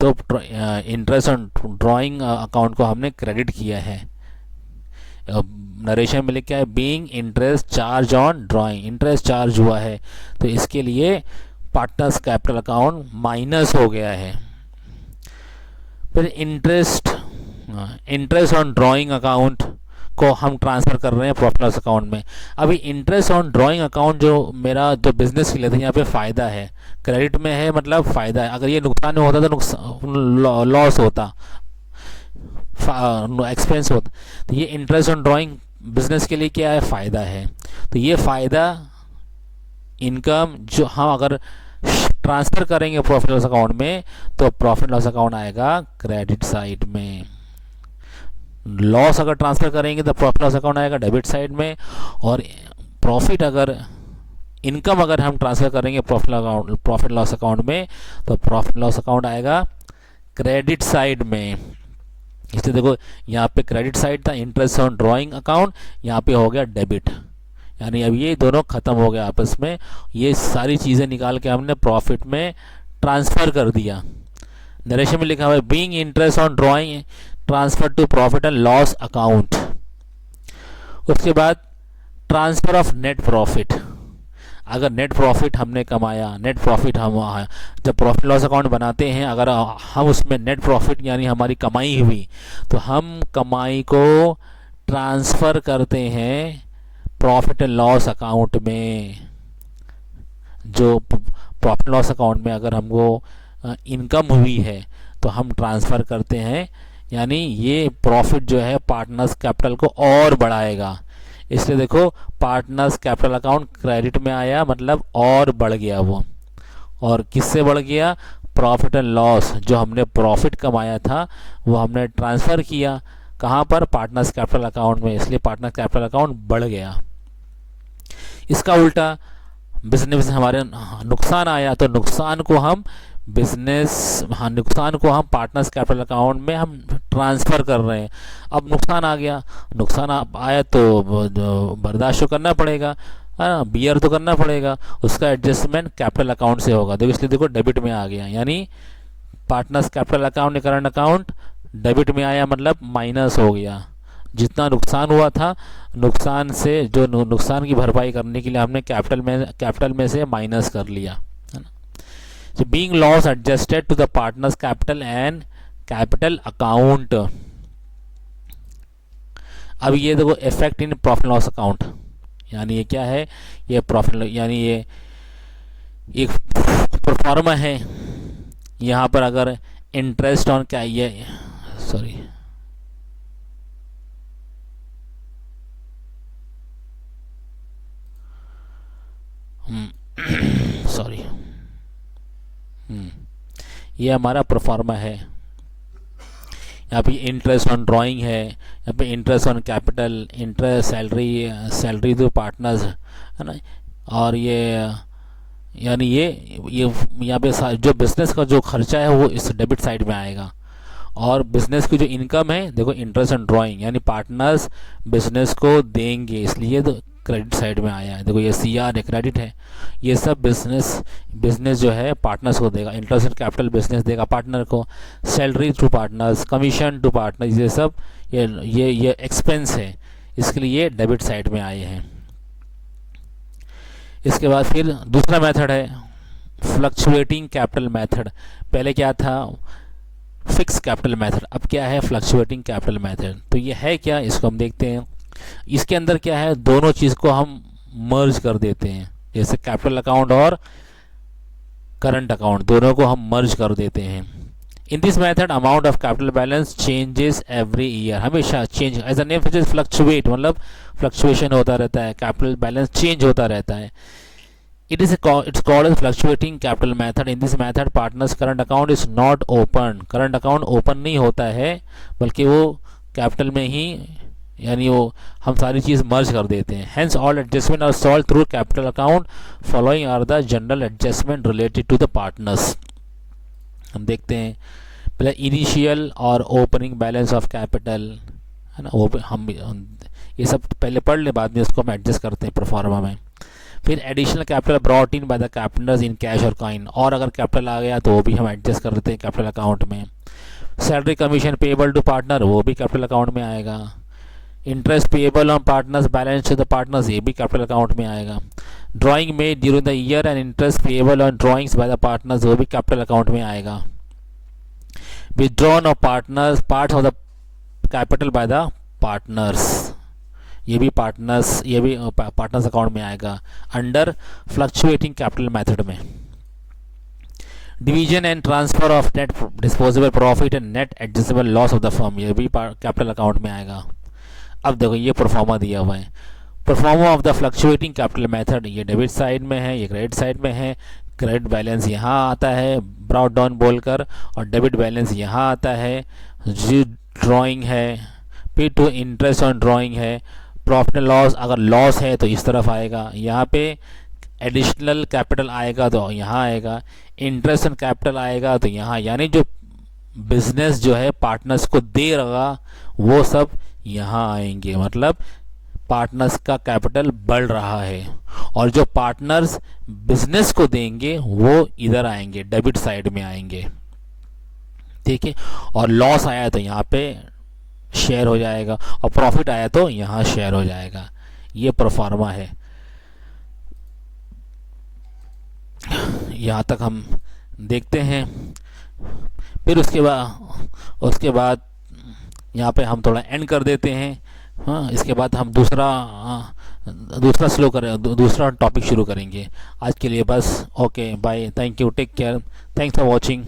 तो इंटरेस्ट ऑन ड्राइंग अकाउंट को हमने क्रेडिट किया है। नरेशन में लिखा है being interest charge on drawing, interest charge हुआ है तो इसके लिए पार्टनर्स कैपिटल अकाउंट माइनस हो गया है। फिर इंटरेस्ट ऑन ड्राइंग अकाउंट को हम ट्रांसफ़र कर रहे हैं प्रॉफिट लॉस अकाउंट में। अभी इंटरेस्ट ऑन ड्राइंग अकाउंट जो मेरा जो बिजनेस के लिए था यहाँ पे फ़ायदा है, क्रेडिट में है मतलब फ़ायदा है। अगर ये नुकसान में होता तो नुकसान लॉस होता, एक्सपेंस होता। तो ये इंटरेस्ट ऑन ड्राइंग बिजनेस के लिए क्या है, फ़ायदा है। तो ये फ़ायदा इनकम जो हम अगर ट्रांसफ़र करेंगे प्रॉफिट लॉस अकाउंट में तो प्रॉफिट लॉस अकाउंट आएगा क्रेडिट साइड में। लॉस अगर ट्रांसफ़र करेंगे तो प्रॉफिट लॉस अकाउंट आएगा डेबिट साइड में। और प्रॉफिट अगर इनकम अगर हम ट्रांसफ़र करेंगे प्रॉफिट लॉस अकाउंट में तो प्रॉफिट लॉस अकाउंट आएगा क्रेडिट साइड में। इसलिए देखो यहाँ पे क्रेडिट साइड था इंटरेस्ट ऑन ड्राइंग अकाउंट, यहाँ पे हो गया डेबिट, यानी अब ये दोनों ख़त्म हो गए आपस में। ये सारी चीज़ें निकाल के हमने प्रॉफिट में ट्रांसफ़र कर दिया। नरेशन में लिखा हुआ है being interest on drawing transfer to profit and loss account. उसके बाद ट्रांसफ़र ऑफ नेट प्रॉफिट, अगर नेट प्रॉफिट हमने कमाया, नेट प्रॉफिट हम जब प्रॉफिट लॉस अकाउंट बनाते हैं अगर हम उसमें नेट प्रॉफिट यानी हमारी कमाई हुई तो हम कमाई को ट्रांसफ़र करते हैं प्रॉफिट एंड लॉस अकाउंट में। जो प्रॉफिट लॉस अकाउंट में अगर हमको इनकम हुई है तो हम ट्रांसफ़र करते हैं, यानी ये प्रॉफिट जो है पार्टनर्स कैपिटल को और बढ़ाएगा। इसलिए देखो पार्टनर्स कैपिटल अकाउंट क्रेडिट में आया मतलब और बढ़ गया वो। और किससे बढ़ गया, प्रॉफिट एंड लॉस, जो हमने प्रॉफिट कमाया था वो हमने ट्रांसफ़र किया कहाँ पर, पार्टनर्स कैपिटल अकाउंट में, इसलिए पार्टनर्स कैपिटल अकाउंट बढ़ गया। इसका उल्टा बिजनेस में हमारे नुकसान आया तो नुकसान को हम नुकसान को हम पार्टनर्स कैपिटल अकाउंट में हम ट्रांसफ़र कर रहे हैं। अब नुकसान आ गया, नुकसान आया तो बर्दाश्त करना पड़ेगा, है ना, बियर तो करना पड़ेगा, उसका एडजस्टमेंट कैपिटल अकाउंट से होगा। देखो इसलिए देखो डेबिट में आ गया, यानी पार्टनर्स कैपिटल अकाउंट या करंट अकाउंट डेबिट में आया मतलब माइनस हो गया। जितना नुकसान हुआ था नुकसान से जो नुकसान की भरपाई करने के लिए हमने कैपिटल में से माइनस कर लिया, है ना। So being loss adjusted to the partner's capital and capital account। अब ये देखो effect in profit loss account, यानी ये क्या है, ये प्रॉफिट यानी ये एक प्रोफार्मा है। यहाँ पर अगर इंटरेस्ट ऑन क्या ये सॉरी सॉरी ये हमारा प्रोफार्मा है। यहाँ पे इंटरेस्ट ऑन ड्राइंग है, यहाँ पे interest on capital, interest salary to partners, है ना। और ये यानी ये यहाँ पे जो बिज़नेस का जो खर्चा है वो इस डेबिट साइड में आएगा। और बिज़नेस की जो इनकम है देखो इंटरेस्ट ऑन ड्राइंग, यानी पार्टनर्स बिज़नेस को देंगे, इसलिए तो क्रेडिट साइड में आया है। देखो ये CR है, क्रेडिट है। ये सब बिजनेस जो है पार्टनर्स को देगा, इंटरेस्ट ऑन कैपिटल बिजनेस देगा पार्टनर को, salary to partners, commission to partners, ये सब ये एक्सपेंस है, इसके लिए ये डेबिट साइड में आए हैं। इसके बाद फिर दूसरा मेथड है फ्लक्चुएटिंग कैपिटल मेथड। पहले क्या था, फिक्स कैपिटल मेथड, अब क्या है फ्लक्चुएटिंग कैपिटल मेथड। तो ये है क्या, इसको हम देखते हैं। इसके अंदर क्या है, दोनों चीज़ को हम मर्ज कर देते हैं, जैसे कैपिटल अकाउंट और करंट अकाउंट दोनों को हम मर्ज कर देते हैं। In this method amount of capital balance changes every year, हमेशा change, as a name suggest fluctuate, मतलब फ्लक्चुएशन होता रहता है, कैपिटल बैलेंस चेंज होता रहता है। it's called as fluctuating capital method. In this method partners current account is not open, current account open नहीं होता है, बल्कि वो कैपिटल में ही, यानी वो हम सारी चीज़ मर्ज कर देते हैं। Hence all adjustment are solved through capital account. Following are the general adjustment related to the partners. हम देखते हैं पहले इनिशियल और ओपनिंग बैलेंस ऑफ कैपिटल, है ना, वो हम ये सब पहले पढ़ ले, बाद में उसको हम एडजस्ट करते हैं प्रोफार्मा में। फिर additional capital brought in by the Capitals in cash और कॉइन, और अगर कैपिटल आ गया तो वो भी हम एडजस्ट कर देते हैं कैपिटल अकाउंट में। Salary commission payable to partner, वो भी कैपिटल अकाउंट में आएगा। Interest payable on partners balance to the partners, ये भी कैपिटल अकाउंट में आएगा। Drawing made during the year and interest payable on drawings by the partners, वो भी कैपिटल अकाउंट में आएगा। Withdrawn of partners part of the capital by the partners, ये भी पार्टनर्स अकाउंट में आएगा अंडर फ्लक्चुएटिंग कैपिटल मेथड में। Division and transfer of net disposable profit and net adjustable loss of the firm, ये भी capital account में आएगा। अब देखो ये परफॉर्मा दिया हुआ है, pro forma of the fluctuating capital method, ये डेबिट साइड में है, ये क्रेडिट साइड में है। क्रेडिट बैलेंस यहाँ आता है ब्रॉट डाउन बोलकर, और डेबिट बैलेंस यहाँ आता है, जी ड्राइंग है, पे टू इंटरेस्ट ऑन ड्राइंग है। प्रॉफिट एंड लॉस, अगर लॉस है तो इस तरफ आएगा, यहाँ पे एडिशनल कैपिटल आएगा तो यहाँ आएगा, इंटरेस्ट ऑन कैपिटल आएगा तो यहाँ, यानी जो बिजनेस जो है पार्टनर्स को दे रहा वो सब यहाँ आएंगे, मतलब पार्टनर्स का कैपिटल बढ़ रहा है, और जो पार्टनर्स बिजनेस को देंगे वो इधर आएंगे, डेबिट साइड में आएंगे, ठीक है। और लॉस आया तो यहाँ पे शेयर हो जाएगा, और प्रॉफिट आया तो यहाँ शेयर हो जाएगा। ये प्रोफार्मा है, यहाँ तक हम देखते हैं। फिर उसके बाद यहाँ पे हम थोड़ा एंड कर देते हैं। हाँ, इसके बाद हम दूसरा टॉपिक शुरू करेंगे। आज के लिए बस, okay bye, thank you, take care, thanks for watching.